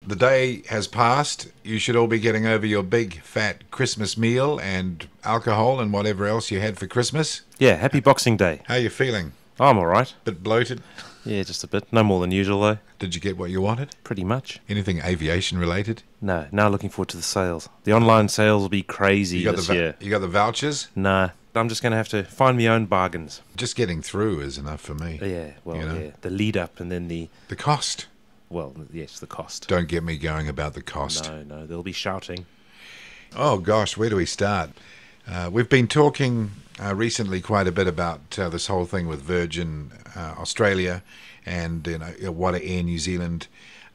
The day has passed. You should all be getting over your big, fat Christmas meal and alcohol and whatever else you had for Christmas. Yeah, happy Boxing Day. How are you feeling? I'm all right. Bit bloated? Yeah, just a bit. No more than usual, though. Did you get what you wanted? Pretty much. Anything aviation related? No, now looking forward to the sales. The online sales will be crazy this year. You got the vouchers? Nah, I'm just going to have to find my own bargains. Just getting through is enough for me. Yeah, well, You know? yeah. The lead up and then the cost. Well, yes, the cost. Don't get me going about the cost. No, they'll be shouting. Oh, gosh, where do we start? We've been talking recently quite a bit about this whole thing with Virgin Australia and what are Air New Zealand,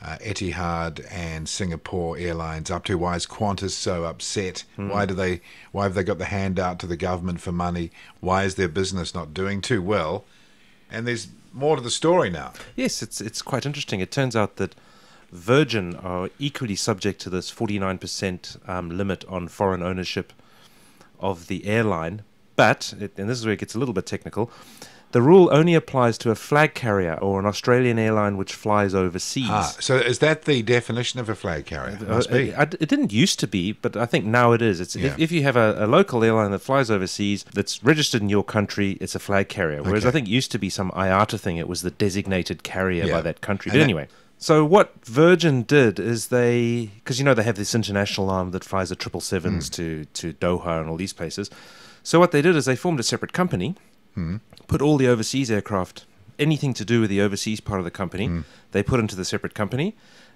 Etihad and Singapore Airlines up to? Why is Qantas so upset? Why have they got the hand out to the government for money? Why is their business not doing too well? And there's more to the story now. Yes, it's quite interesting. It turns out that Virgin are equally subject to this 49% limit on foreign ownership of the airline. But, and this is where it gets a little bit technical, the rule only applies to a flag carrier or an Australian airline which flies overseas. So is that the definition of a flag carrier? It must be. It didn't used to be, but I think now it is. If you have a local airline that flies overseas that's registered in your country, it's a flag carrier. Whereas I think it used to be some IATA thing. It was the designated carrier by that country. But anyway. So what Virgin did is because they have this international arm that flies the 777s to Doha and all these places. So what they did is they formed a separate company, put all the overseas aircraft, anything to do with the overseas part of the company, they put into the separate company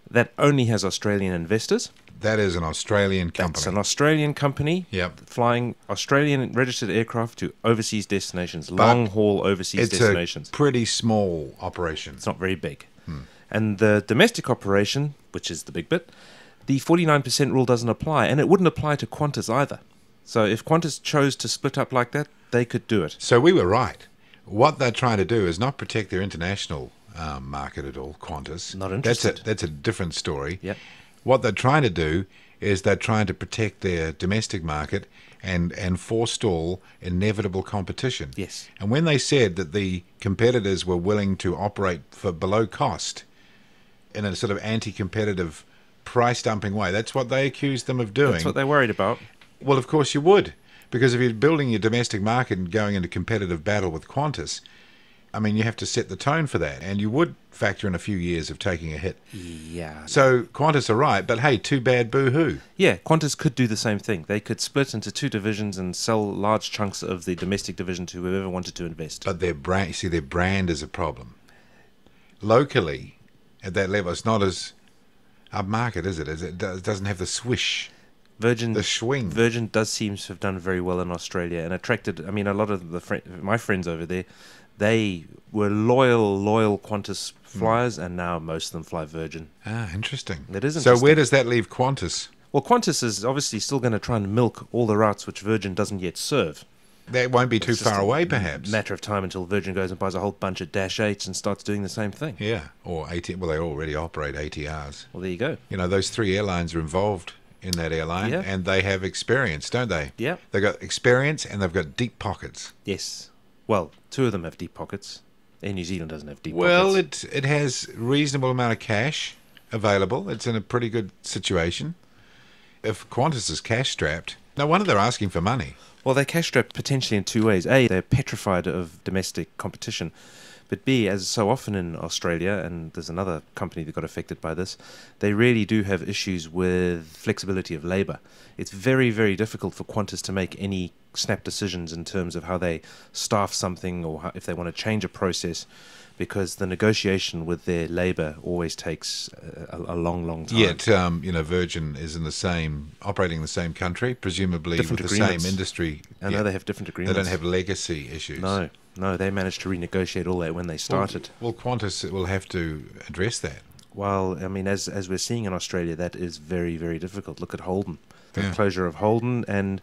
that only has Australian investors. That is an Australian company. That's an Australian company flying Australian registered aircraft to overseas destinations, long-haul overseas destinations. It's a pretty small operation. It's not very big. And the domestic operation, which is the big bit, the 49% rule doesn't apply, and it wouldn't apply to Qantas either. So if Qantas chose to split up like that, they could do it. So we were right. What they're trying to do is not protect their international market at all, Qantas. Not interested. That's a different story. Yep. What they're trying to do is they're trying to protect their domestic market and forestall inevitable competition. Yes. And when they said that the competitors were willing to operate for below cost in a sort of anti-competitive price dumping way, that's what they accused them of doing. That's what they're worried about. Well, of course you would, because if you're building your domestic market and going into competitive battle with Qantas, I mean, you have to set the tone for that, and you would factor in a few years of taking a hit. Yeah. So Qantas are right, but hey, too bad, boo-hoo. Yeah, Qantas could do the same thing. They could split into two divisions and sell large chunks of the domestic division to whoever wanted to invest. But their brand is a problem. Locally, at that level, it's not as upmarket, is it? It doesn't have the swish. The swing. Virgin does seem to have done very well in Australia and attracted, a lot of my friends over there, they were loyal Qantas flyers, and now most of them fly Virgin. Ah, interesting. It is interesting. So where does that leave Qantas? Well, Qantas is obviously still going to try and milk all the routes which Virgin doesn't yet serve. That won't be too far away, perhaps. Matter of time until Virgin goes and buys a whole bunch of Dash 8s and starts doing the same thing. Yeah, or well, they already operate ATRs. Well, there you go. Those three airlines are involved in that airline, and they have experience, don't they? Yeah. They've got experience and they've got deep pockets. Yes. Well, two of them have deep pockets. Air New Zealand doesn't have deep pockets. Well, it has reasonable amount of cash available. It's in a pretty good situation. If Qantas is cash-strapped, no wonder they're asking for money. Well, they're cash-strapped potentially in two ways. A, they're petrified of domestic competition. But B, as so often in Australia, and there's another company that got affected by this, they really do have issues with flexibility of labour. It's very, very difficult for Qantas to make any snap decisions in terms of how they staff something or if they want to change a process, because the negotiation with their labour always takes a long time. Yet, Virgin is operating in the same country, presumably different with agreements. The same industry. I know they have different agreements. They don't have legacy issues. No, they managed to renegotiate all that when they started. Well, Qantas will have to address that. Well, as we're seeing in Australia, that is very, very difficult. Look at Holden, the closure of Holden, and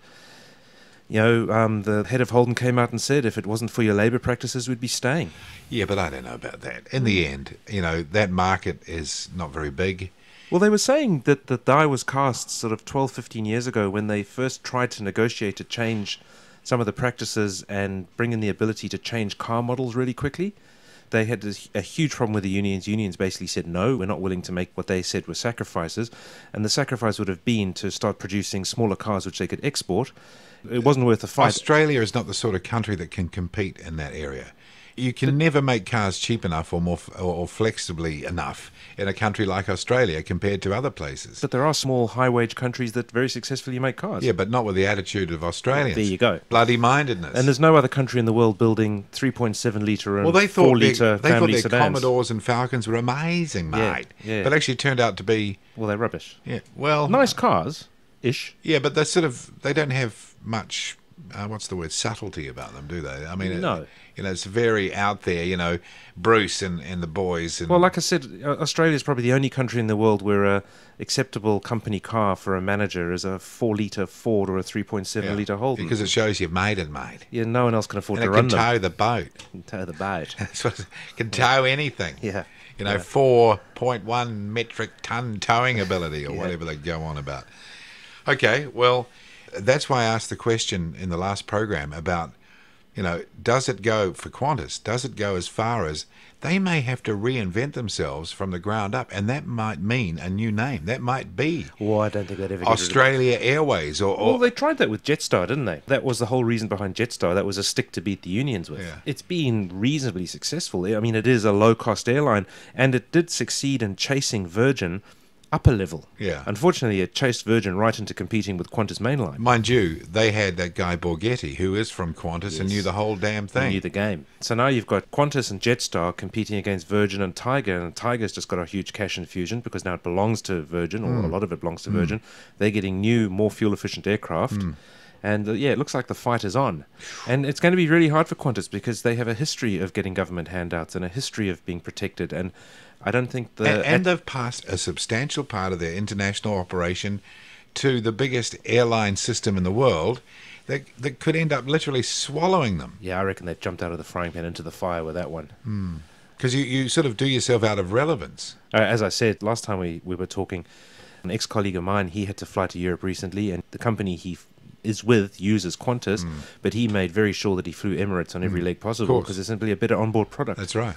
the head of Holden came out and said if it wasn't for your labour practices, we'd be staying. Yeah, but I don't know about that. In the end, that market is not very big. Well, they were saying that the die was cast sort of 12, 15 years ago when they first tried to negotiate to change some of the practices and bring in the ability to change car models really quickly. they had a huge problem with the unions. Unions basically said, no, we're not willing to make what they said were sacrifices. And the sacrifice would have been to start producing smaller cars which they could export. It wasn't worth the fight. Australia is not the sort of country that can compete in that area. You can never make cars cheap enough or flexibly enough in a country like Australia compared to other places. But there are small, high-wage countries that very successfully make cars. Yeah, but not with the attitude of Australians. There you go. Bloody mindedness. And there's no other country in the world building 3.7-litre and 4-litre family sedans. They thought their Commodores and Falcons were amazing, mate. Yeah. But actually turned out to be... Well, they're rubbish. Yeah, well... Nice cars-ish. Yeah, but they don't have much... what's the word? Subtlety about them, do they? I mean, no. It's very out there, Bruce and the boys. And well, like I said, Australia is probably the only country in the world where a acceptable company car for a manager is a 4-litre Ford or a 3.7-litre Holden. Because it shows you've made it, mate. Yeah, no one else can afford to and run it them. can tow the boat. Tow the boat. It can tow anything. Yeah. 4.1 metric ton towing ability or whatever they go on about. Okay, well, that's why I asked the question in the last program about, does it go for Qantas? Does it go as far as they may have to reinvent themselves from the ground up, and that might mean a new name. That might be. Well, I don't think they'd ever Australia Airways or Well, they tried that with Jetstar, didn't they? That was the whole reason behind Jetstar. That was a stick to beat the unions with. Yeah. It's been reasonably successful. I mean, it is a low-cost airline, and it did succeed in chasing Virgin upper level. Yeah. Unfortunately, it chased Virgin right into competing with Qantas mainline. Mind you, they had that guy Borghetti, who is from Qantas and knew the whole damn thing. He knew the game. So now you've got Qantas and Jetstar competing against Virgin and Tiger, and Tiger's just got a huge cash infusion because now it belongs to Virgin, or a lot of it belongs to Virgin. They're getting new, more fuel-efficient aircraft. And it looks like the fight is on. And it's going to be really hard for Qantas because they have a history of getting government handouts and a history of being protected. And I don't think And they've passed a substantial part of their international operation to the biggest airline system in the world that could end up literally swallowing them. Yeah, I reckon they jumped out of the frying pan into the fire with that one. Because you sort of do yourself out of relevance. As I said, last time we were talking, an ex-colleague of mine, he had to fly to Europe recently, and the company he is with uses Qantas, but he made very sure that he flew Emirates on every leg possible because it's simply a better onboard product. That's right.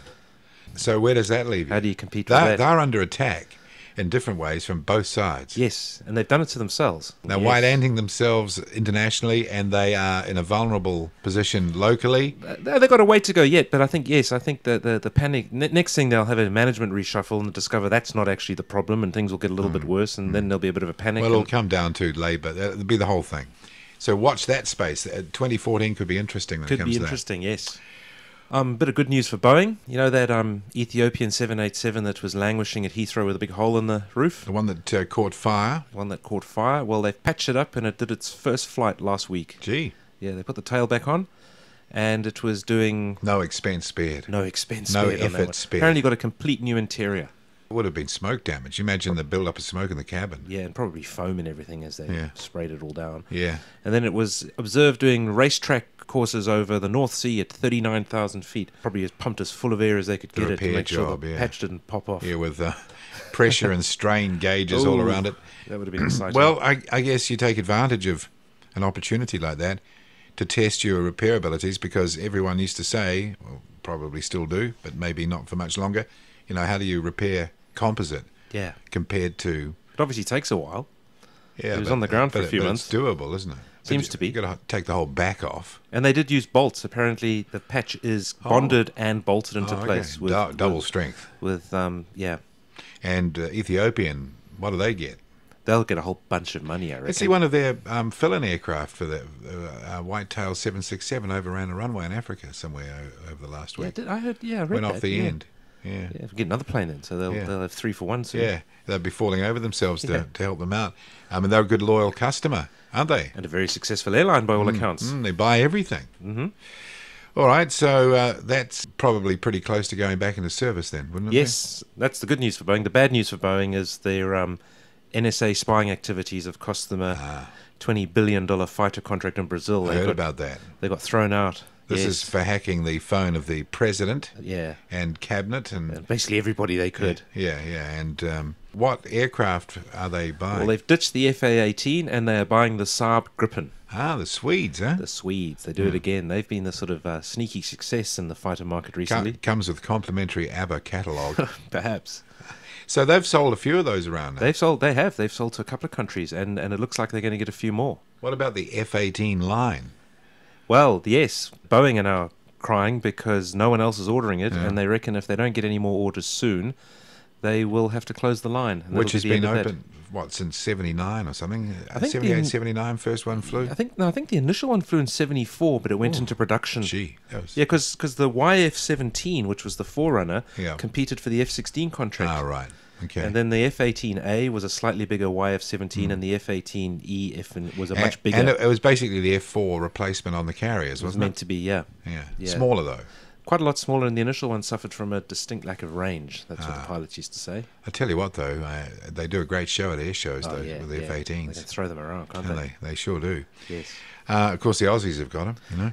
So where does that leave you? How do you compete with that? They're under attack in different ways from both sides. Yes, and they've done it to themselves. They're white-handing themselves internationally, and they are in a vulnerable position locally. They've got a way to go yet, but I think that the panic... Next thing, they'll have a management reshuffle and discover that's not actually the problem, and things will get a little bit worse, and then there'll be a bit of a panic. Well, it'll come down to Labour. That'll be the whole thing. So watch that space. 2014 could be interesting when it comes to that. Could be interesting, yes. Bit of good news for Boeing. You know that Ethiopian 787 that was languishing at Heathrow with a big hole in the roof? The one that caught fire? One that caught fire. Well, they've patched it up and it did its first flight last week. Gee. Yeah, they put the tail back on and it was doing... No expense spared. No expense no spared. No effort spared. Apparently got a complete new interior. It would have been smoke damage. Imagine the build-up of smoke in the cabin. Yeah, and probably foam and everything as they sprayed it all down. Yeah. And then it was observed doing racetrack courses over the North Sea at 39,000 feet. Probably as pumped as full of air as they could get it to make sure the patch didn't pop off. Yeah, with pressure and strain gauges all around it. That would have been exciting. Well, I guess you take advantage of an opportunity like that to test your repair abilities, because everyone used to say, well, probably still do, but maybe not for much longer, how do you repair composite compared to... It obviously takes a while. Yeah, it was on the ground for a few months. It's doable, isn't it? Seems to be. You've got to take the whole back off. And they did use bolts. Apparently the patch is bonded and bolted into place. With double strength. With, And Ethiopian, what do they get? They'll get a whole bunch of money, I reckon. Let's see one of their fill-in aircraft for the Whitetail 767 overran a runway in Africa somewhere over the last week. I read Went that. off the end. Yeah. We'll get another plane then, so they'll have 3 for 1 soon. Yeah, they'll be falling over themselves to help them out. I mean, they're a good, loyal customer, aren't they? And a very successful airline by all accounts. They buy everything. All right, so that's probably pretty close to going back into service then, wouldn't it? Yes, that's the good news for Boeing. The bad news for Boeing is their NSA spying activities have cost them a $20 billion fighter contract in Brazil. I heard about that. They got thrown out. This is for hacking the phone of the president and cabinet and basically everybody they could. Yeah. And What aircraft are they buying? Well, they've ditched the FA-18 and they are buying the Saab Gripen. Ah, the Swedes, huh? The Swedes. They do it again. They've been the sort of sneaky success in the fighter market recently. Comes with complimentary ABBA catalogue. Perhaps. So they've sold a few of those around now. They've sold to a couple of countries, and it looks like they're going to get a few more. What about the F-18 line? Well, yes, Boeing are now crying because no one else is ordering it, and they reckon if they don't get any more orders soon, they will have to close the line. Which has been open, since 79 or something? I think 78, 79, first one flew? I think the initial one flew in 74, but it went into production. Gee. Yeah, because the YF-17, which was the forerunner, Yeah. competed for the F-16 contract. Ah, right. Okay. And then the F-18A was a slightly bigger YF-17, and the F-18E was a much bigger. And it was basically the F-4 replacement on the carriers, It was wasn't meant to be, yeah. Yeah. Smaller, though. Quite a lot smaller, and the initial one suffered from a distinct lack of range. That's what the pilots used to say. I tell you what, though, they do a great show at air shows, though, Yeah, with the They F-18s. can throw them around, can't And they? they sure do. Yes. Of course, the Aussies have got them, you know.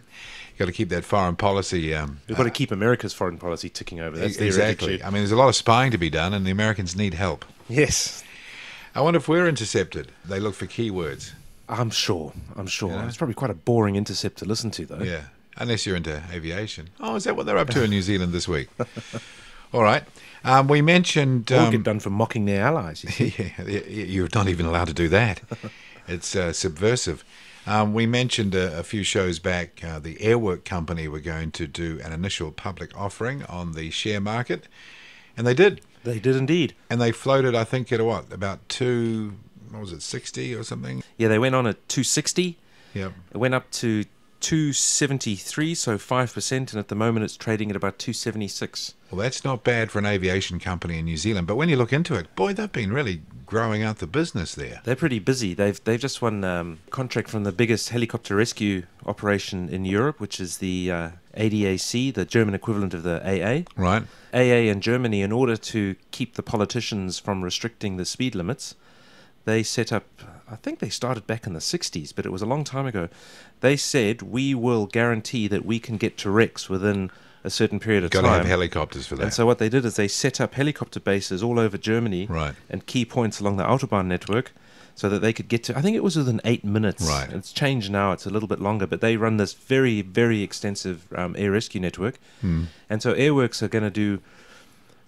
You've got to keep that foreign policy... We've got to keep America's foreign policy ticking over. That's the exactly. attitude. I mean, there's a lot of spying to be done, and the Americans need help. Yes. I wonder if we're intercepted. They look for keywords. I'm sure. Yeah. It's probably quite a boring intercept to listen to, though. Yeah, unless you're into aviation. Oh, is that what they're up to in New Zealand this week? All right. We mentioned... All get done for mocking their allies. You see. Yeah, you're not even allowed to do that. It's subversive. We mentioned a few shows back the Airwork company were going to do an initial public offering on the share market, and they did. They did indeed. And they floated, I think, at about 60 or something? Yeah, they went on at 260. Yep. It went up to 273, so 5%, and at the moment it's trading at about 276. Well, that's not bad for an aviation company in New Zealand, but when you look into it, boy, they've been really growing out the business there. They're pretty busy. They've just won contract from the biggest helicopter rescue operation in Europe, which is the ADAC, the German equivalent of the AA. Right. AA in Germany, in order to keep the politicians from restricting the speed limits, they set up, I think they started back in the 60s, but it was a long time ago. They said, we will guarantee that we can get to Rex within a certain period of time. Got to have helicopters for that. And so what they did is they set up helicopter bases all over Germany, Right. and key points along the Autobahn network, so that they could get to, I think it was within 8 minutes. Right. It's changed now, it's a little bit longer, but they run this very, very extensive air rescue network. And so Airworks are going to do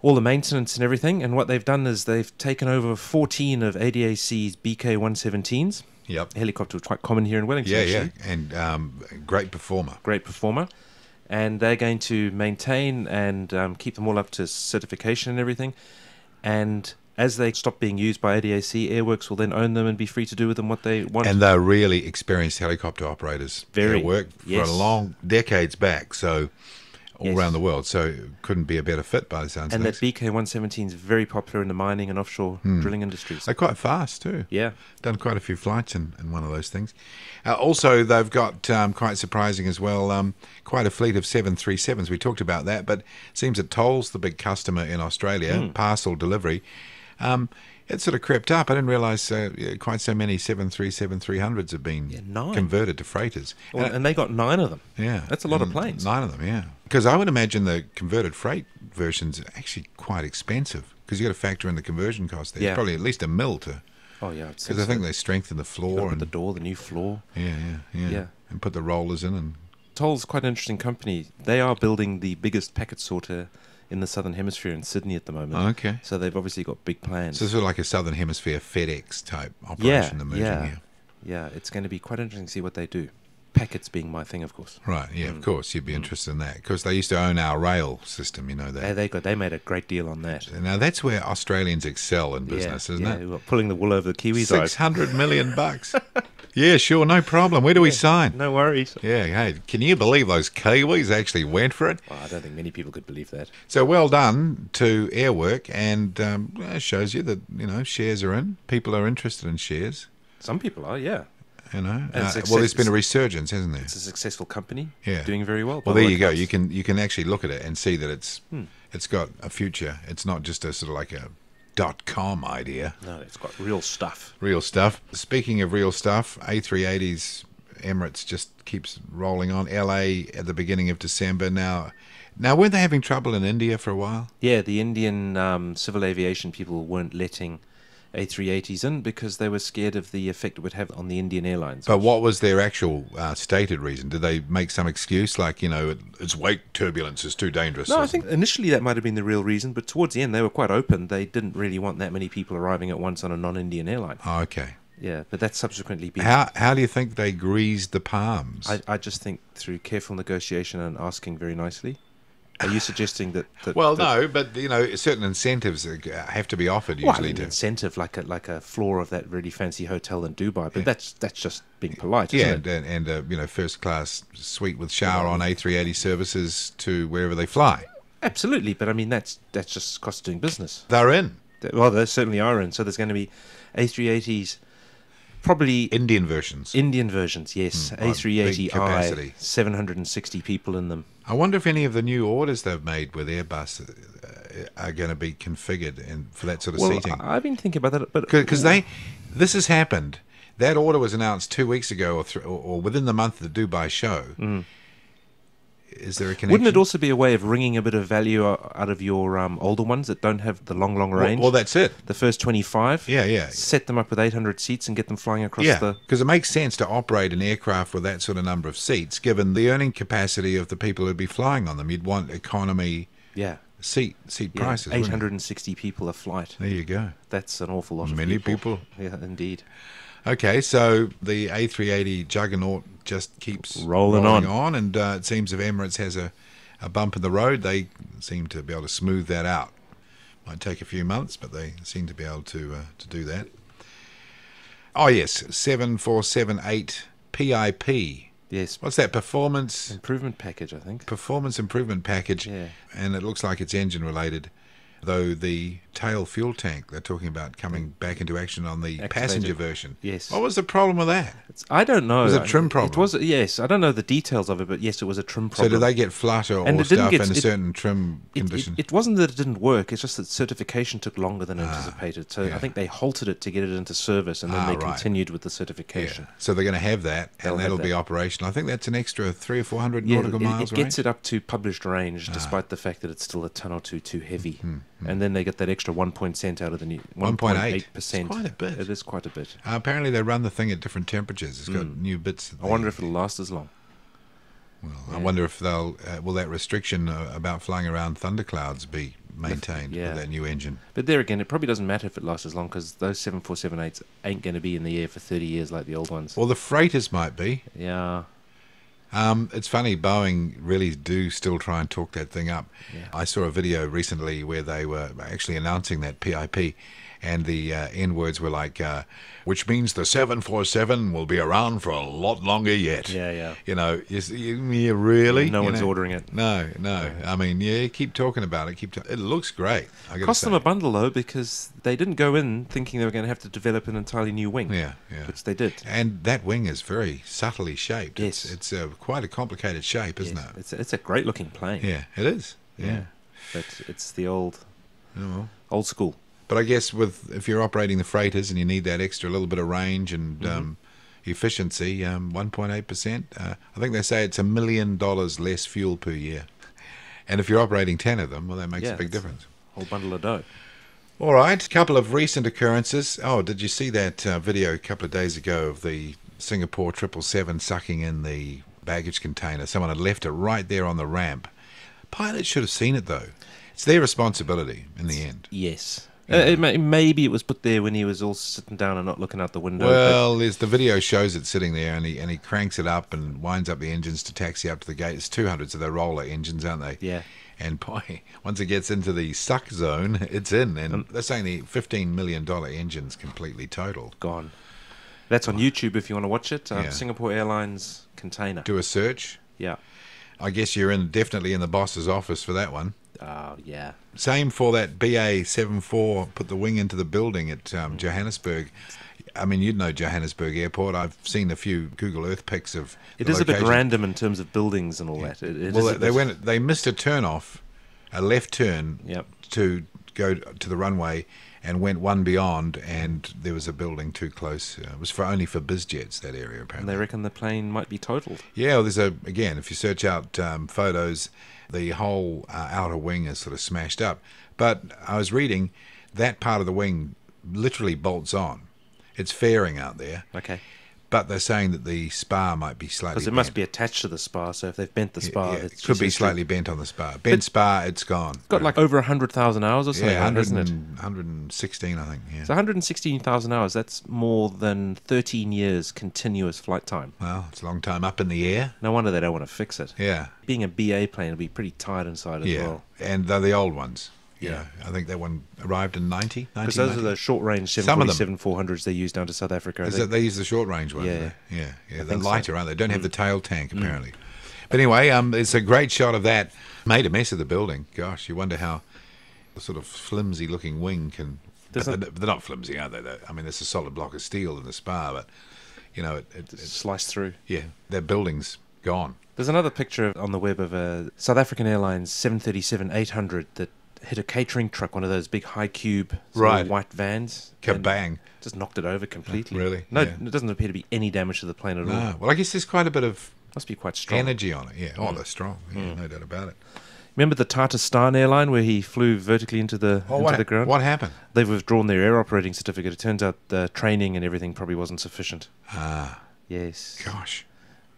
all the maintenance and everything, and what they've done is they've taken over 14 of ADAC's BK-117s. Yep. A helicopter was quite common here in Wellington, Yeah, actually. and great performer. Great performer. And they're going to maintain and keep them all up to certification and everything. And as they stop being used by ADAC, Airworks will then own them and be free to do with them what they want. And they're really experienced helicopter operators. Very. Airwork Yes. for a long decades back, so all Yes. around the world. So it couldn't be a better fit by the sounds of And that things. BK-117 is very popular in the mining and offshore drilling industries. They're quite fast too. Yeah. Done quite a few flights in one of those things. Also, they've got, quite surprising as well, quite a fleet of 737s. We talked about that, but it seems that Toll's the big customer in Australia, parcel delivery. It sort of crept up. I didn't realise quite so many 737-300s have been 9. converted to freighters. Well, and they got 9 of them. Yeah. That's a lot of planes. 9 of them, yeah. Because I would imagine the converted freight versions are actually quite expensive because you've got to factor in the conversion cost there. Yeah. It's probably at least $1 million to... Oh, yeah. Because I think they strengthen the floor and the door, the new floor. yeah, and put the rollers in. And Toll's quite an interesting company. They are building the biggest packet sorter in the Southern Hemisphere in Sydney at the moment. okay, So they've obviously got big plans. so sort of like a Southern Hemisphere FedEx type operation emerging here. Yeah, it's going to be quite interesting to see what they do. Packets being my thing, of course. Right, yeah, of course you'd be interested in that because they used to own our rail system, you know that. They made a great deal on that. Now that's where Australians excel in business, isn't it? Yeah, pulling the wool over the Kiwis' eyes. $600 million. Yeah, sure, no problem. Where do we sign? No worries. Yeah, hey, can you believe those Kiwis actually went for it? Well, I don't think many people could believe that. So well done to Airwork, and it shows you that shares are in. People are interested in shares. Some people are, yeah. Well, it's there's been a resurgence, hasn't there? It's a successful company, Yeah. doing very well. Well, there you go. You can actually look at it and see that it's got a future. It's not just a sort of like a .com idea. No, it's got real stuff. Real stuff. Speaking of real stuff, A380s, Emirates just keeps rolling on. LA at the beginning of December. Now, Now, weren't they having trouble in India for a while? Yeah, the Indian civil aviation people weren't letting A380s in because they were scared of the effect it would have on the Indian airlines. But what was their actual stated reason? Did they make some excuse like, it's wake turbulence is too dangerous? No, I think initially that might have been the real reason, but towards the end they were quite open. They didn't really want that many people arriving at once on a non-Indian airline. Oh, okay. Yeah, but that's subsequently been... How do you think they greased the palms? I just think through careful negotiation and asking very nicely. Are you suggesting that... no, but certain incentives have to be offered usually. An incentive like a floor of that really fancy hotel in Dubai, but that's just being polite, isn't it? And first class suite with shower on A380 services to wherever they fly. Absolutely, but I mean that's just cost of doing business. They're in. Well, they certainly are in. So there's going to be A380s. Probably Indian versions. Yes. A380i, 760 people in them. I wonder if any of the new orders they've made with Airbus are going to be configured for that sort of seating. I've been thinking about that, but because this has happened. That order was announced 2 weeks ago, or within the month of the Dubai show. Mm. Is there a connection? Wouldn't it also be a way of wringing a bit of value out of your older ones that don't have the long range? Well, that's it. The first 25? Yeah. Set them up with 800 seats and get them flying across the... Yeah, because it makes sense to operate an aircraft with that sort of number of seats, given the earning capacity of the people who'd be flying on them. You'd want economy seat prices. 860 people a flight. There you go. That's an awful lot of Many people. Yeah, indeed. Okay, so the A380 juggernaut just keeps rolling on, and it seems if Emirates has a bump in the road, they seem to be able to smooth that out. Might take a few months, but they seem to be able to do that. Oh yes, 7478 PIP. Yes. What's that? Performance Improvement Package, I think. Performance Improvement Package. Yeah. And it looks like it's engine related. Though the tail fuel tank they're talking about coming back into action on the passenger version. Yes. What was the problem with that? I don't know. Was it a trim problem? It was, yes. I don't know the details of it, but yes, it was a trim problem. So did they get flutter or stuff in a certain trim condition? It wasn't that it didn't work. It's just that certification took longer than anticipated. So I think they halted it to get it into service, and then they continued with the certification. Yeah. So they're going to have that, and that'll be operational. I think that's an extra 300 or 400 nautical miles, right? It gets it up to published range, despite the fact that it's still a ton or two too heavy. And then they get that extra 1% out of the new 1.8%. Quite a bit. It is quite a bit. Apparently they run the thing at different temperatures. It's got new bits. I wonder if it'll last as long. Well, I wonder if they'll will that restriction about flying around thunderclouds be maintained with that new engine. But there again, it probably doesn't matter if it lasts as long, because those 747-8s ain't going to be in the air for 30 years like the old ones. Well, the freighters might be. Yeah. It's funny, Boeing really do still try and talk that thing up. Yeah. I saw a video recently where they were actually announcing that PIP, and the end words were like, which means the 747 will be around for a lot longer yet. Yeah. You really? No one's ordering it. No. I mean, keep talking about it. It looks great. Cost them a bundle, though, because they didn't go in thinking they were going to have to develop an entirely new wing. Yeah. Which they did. And that wing is very subtly shaped. Yes. It's quite a complicated shape, isn't it? It's a great-looking plane. Yeah, it is. Yeah. But it's the old school. But I guess if you're operating the freighters and you need that extra little bit of range and efficiency, 1.8%, I think they say it's $1 million less fuel per year. And if you're operating 10 of them, well, that makes a big difference. Whole bundle of dough. All right, a couple of recent occurrences. Oh, did you see that video a couple of days ago of the Singapore 777 sucking in the baggage container? Someone had left it right there on the ramp. Pilots should have seen it, though. It's their responsibility in the end. Yes. Maybe it was put there when he was all sitting down and not looking out the window. Well, the video shows it sitting there, and he cranks it up and winds up the engines to taxi up to the gate. It's 200, so they're roller engines, aren't they? Yeah. And boy, once it gets into the suck zone, it's in. And they're saying the $15 million engine's completely totaled. Gone. That's on YouTube if you want to watch it. Singapore Airlines container. Do a search. Yeah. I guess you're definitely in the boss's office for that one. Oh, yeah. Same for that BA74, put the wing into the building at Johannesburg. I mean, you'd know Johannesburg Airport. I've seen a few Google Earth pics of it. Is location. A bit random in terms of buildings and all that. They missed a turn off, a left turn to go to the runway, and went one beyond, and there was a building too close. It was only for biz jets, that area, apparently. And they reckon the plane might be totaled. Yeah, well, again, if you search out photos, the whole outer wing is sort of smashed up. But I was reading that part of the wing literally bolts on. It's fairing out there. Okay. But they're saying that the spar might be slightly Because it must be attached to the spar, so if they've bent the spar... it could be slightly bent on the spar. Bent spar, it's gone. It's got like over 100,000 hours or something, isn't it? 116, I think, yeah. So 116,000 hours, that's more than 13 years continuous flight time. Well, it's a long time up in the air. No wonder they don't want to fix it. Yeah. Being a BA plane, it'll be pretty tight inside as well. And they're the old ones. Yeah, I think that one arrived in 90. Because those are the short-range 747-400s they use down to South Africa. Is that they use the short-range ones? Yeah. Yeah. They're lighter, aren't they? They don't have the tail tank, apparently. But anyway, it's a great shot of that. Made a mess of the building. Gosh, you wonder how the sort of flimsy-looking wing can... They're not flimsy, are they? I mean, there's a solid block of steel in the spar, but, you know... It's sliced through. Yeah, that building's gone. There's another picture on the web of a South African Airlines 737-800 that hit a catering truck, one of those big high cube white vans. Kabang. Just knocked it over completely. Really? No, it doesn't appear to be any damage to the plane at all. Well, I guess there's quite a bit of... Must be quite strong. Energy on it, yeah. Oh, they're strong. Yeah, no doubt about it. Remember the Tatarstan airline where he flew vertically into the ground? What happened? They've withdrawn their air operating certificate. It turns out the training and everything probably wasn't sufficient. Yes. Gosh.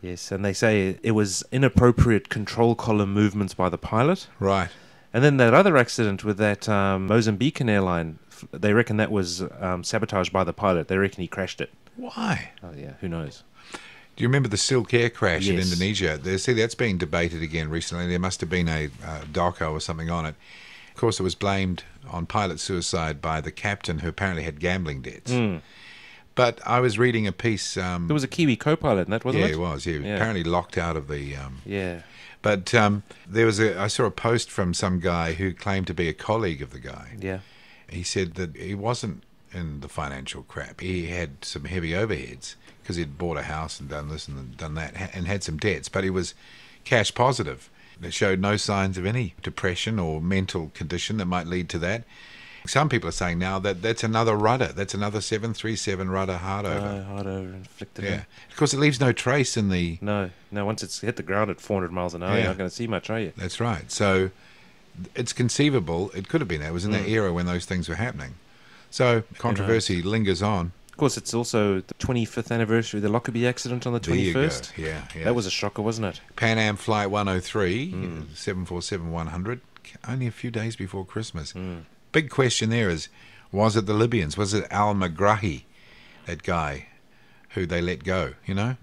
Yes, and they say it was inappropriate control column movements by the pilot. Right. And then that other accident with that Mozambican airline, they reckon that was sabotaged by the pilot. They reckon he crashed it. Why? Oh, yeah, who knows? Do you remember the Silk Air crash in Yes. Indonesia? That's been debated again recently. There must have been a doco or something on it. Of course, it was blamed on pilot suicide by the captain, who apparently had gambling debts. But I was reading a piece... there was a Kiwi co-pilot in that, wasn't it? Yeah, he was. He was apparently locked out of the... yeah. But I saw a post from some guy who claimed to be a colleague of the guy. Yeah. He said that he wasn't in the financial crap. He had some heavy overheads because he'd bought a house and done this and done that and had some debts, but he was cash positive. It showed no signs of any depression or mental condition that might lead to that. Some people are saying now that that's another rudder. That's another 737 rudder hard over. Hard over inflicted. Yeah. Of course, it leaves no trace in the... No, once it's hit the ground at 400 miles an hour, you're not going to see much, are you? That's right. So it's conceivable. It could have been that. It was in that era when those things were happening. So controversy lingers on. Of course, it's also the 25th anniversary of the Lockerbie accident on the 21st. There you go. Yeah. That was a shocker, wasn't it? Pan Am Flight 103, 747-100, only a few days before Christmas. Big question there is, was it the Libyans? Was it al-Megrahi, that guy who they let go, you know?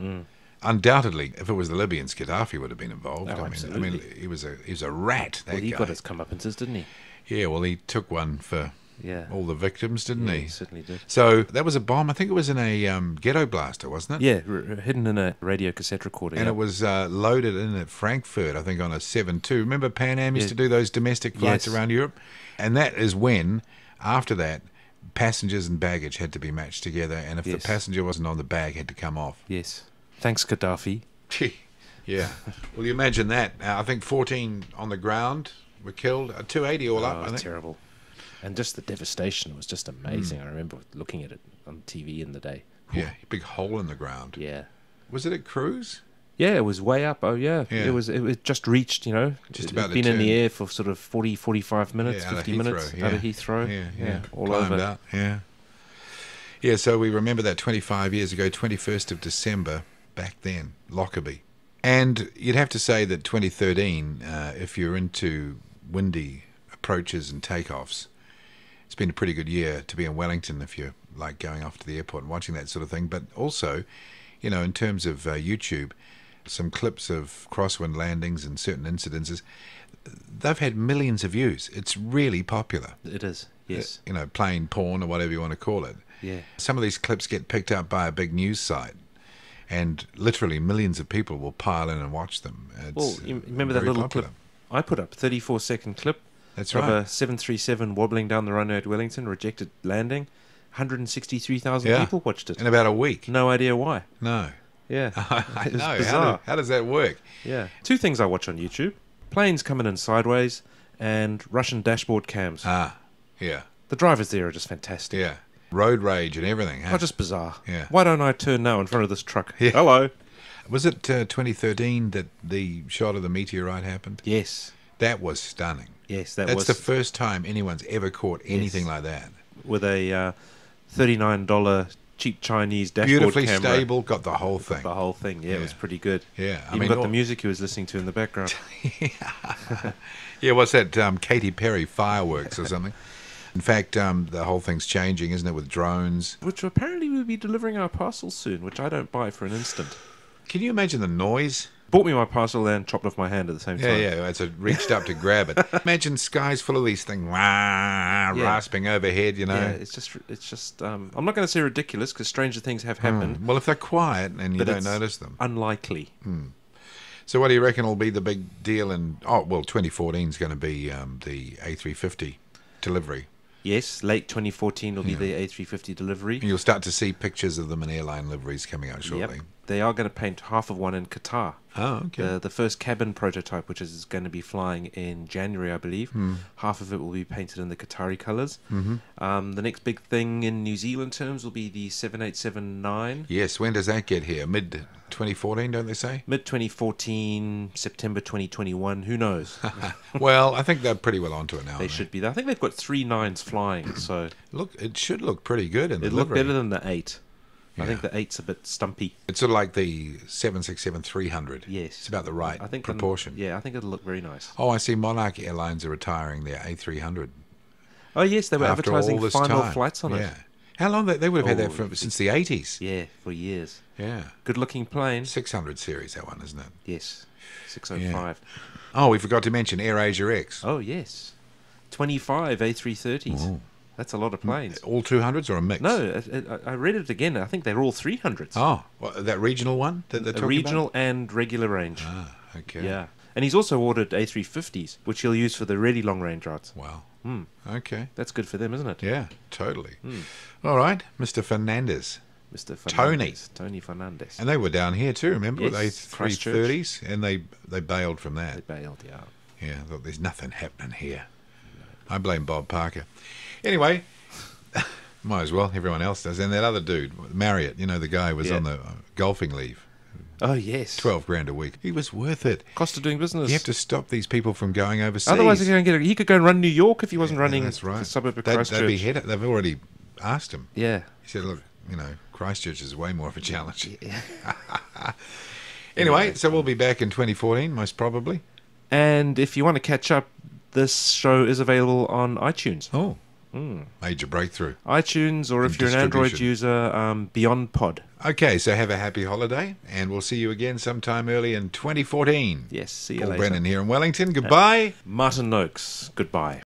Undoubtedly, if it was the Libyans, Gaddafi would have been involved. Oh, I mean, he was a rat, that guy. He got his comeuppances, didn't he? Yeah, well, he took one for all the victims, didn't he? He certainly did. So that was a bomb. I think it was in a ghetto blaster, wasn't it? Yeah, hidden in a radio cassette recorder. And it was loaded in at Frankfurt, I think, on a 7-2. Remember Pan Am used to do those domestic flights around Europe? And that is when, after that, passengers and baggage had to be matched together, and if the passenger wasn't on, the bag had to come off. Yes. Thanks, Gaddafi. Yeah. Well, you imagine that. I think 14 on the ground were killed, 280 all up, I think. Terrible. And just the devastation was just amazing. I remember looking at it on TV in the day. Yeah, big hole in the ground. Yeah. Was it at cruise? Yeah, it was way up. Oh, yeah. It was just reached, Just about been in the air for sort of 40, 45 minutes, 50 minutes out of Heathrow. Yeah. All climbed over. Out. Yeah. Yeah, so we remember that 25 years ago, 21st of December, back then, Lockerbie. And you'd have to say that 2013, if you're into windy approaches and takeoffs, it's been a pretty good year to be in Wellington if you're like going off to the airport and watching that sort of thing. But also, in terms of YouTube, some clips of crosswind landings and certain incidences, they've had millions of views. It's really popular. It is, yes. Plane porn or whatever you want to call it. Yeah. Some of these clips get picked up by a big news site, and literally millions of people will pile in and watch them. You remember that little clip I put up, 34-second clip? That's of right. A 737 wobbling down the runway at Wellington, rejected landing. 163,000 people watched it. In about a week. No idea why. No. Yeah. I know. Bizarre. How does that work? Yeah. Two things I watch on YouTube. Planes coming in sideways and Russian dashboard cams. Yeah. The drivers there are just fantastic. Yeah. Road rage and everything. Huh? Oh, just bizarre. Yeah. Why don't I turn now in front of this truck? Yeah. Hello. Was it 2013 that the shot of the meteorite happened? Yes. That was stunning. Yes, That's the first time anyone's ever caught anything like that. With a $39 cheap Chinese dashboard Beautifully camera. stable, got the whole thing. The whole thing, yeah, it was pretty good. Yeah. Even got the music he was listening to in the background. Yeah, what's that? Katy Perry fireworks or something? In fact, the whole thing's changing, isn't it, with drones? Which apparently will be delivering our parcels soon, which I don't buy for an instant. Can you imagine the noise? Bought me my parcel and chopped off my hand at the same time. Yeah, it's reached up to grab it. Imagine skies full of these things, rasping overhead, you know. Yeah, it's just. I'm not going to say ridiculous because stranger things have happened. Well, if they're quiet and you don't notice them. Unlikely. So what do you reckon will be the big deal in... 2014 is going to be the A350 delivery. Yes, late 2014 will be the A350 delivery. And you'll start to see pictures of them in airline liveries coming out shortly. Yep. They are going to paint half of one in Qatar. Oh, okay. The first cabin prototype, which is going to be flying in January, I believe. Half of it will be painted in the Qatari colours. The next big thing in New Zealand terms will be the 787-9. Yes, when does that get here? Mid-2014, don't they say? Mid-2014, September 2021, who knows? Well, I think they're pretty well onto it now. They should be. I think they've got 3 9s flying, so... Look, it should look pretty good in the It'll look delivery. better than the 8. I think the 8's a bit stumpy. It's sort of like the 767-300. Yes. It's about the right proportion. I think it'll look very nice. Oh, I see Monarch Airlines are retiring their A300. Oh, yes, they were After advertising all this final time. flights on it. Yeah. How long? They would have had that since the 80s. Yeah, for years. Yeah. Good-looking plane. 600 series, that one, isn't it? Yes, 605. Oh, we forgot to mention AirAsia X. Oh, yes. 25 A330s. Oh. That's a lot of planes. All 200s or a mix? No, I read it again. I think they're all 300s. Oh, that regional one that they're talking regional about? and regular range. Ah, okay. Yeah. And he's also ordered A350s, which he'll use for the really long-range routes. Wow. Okay. That's good for them, isn't it? Yeah, totally. All right, Mr. Fernandez. Mr. Fernandez. Tony Fernandez. And they were down here too, remember? Yes, With A330s, and they bailed from that. They bailed, yeah. Yeah, I thought there's nothing happening here. I blame Bob Parker. Anyway, might as well. Everyone else does. And that other dude, Marriott, the guy was on the golfing leave. Oh, yes. 12 grand a week. He was worth it. Cost of doing business. You have to stop these people from going overseas. Otherwise, he could go and run New York if he wasn't running that's right. the suburb of They'd Christchurch. be they've already asked him. Yeah. He said, look, Christchurch is way more of a challenge. Yeah. Anyway, so we'll be back in 2014, most probably. And if you want to catch up, this show is available on iTunes. Oh. Major breakthrough. iTunes, or if you're an Android user, Beyond Pod. Okay, so have a happy holiday, and we'll see you again sometime early in 2014. Yes, see you Paul later. Brennan here in Wellington. Goodbye. Martin Noakes, goodbye.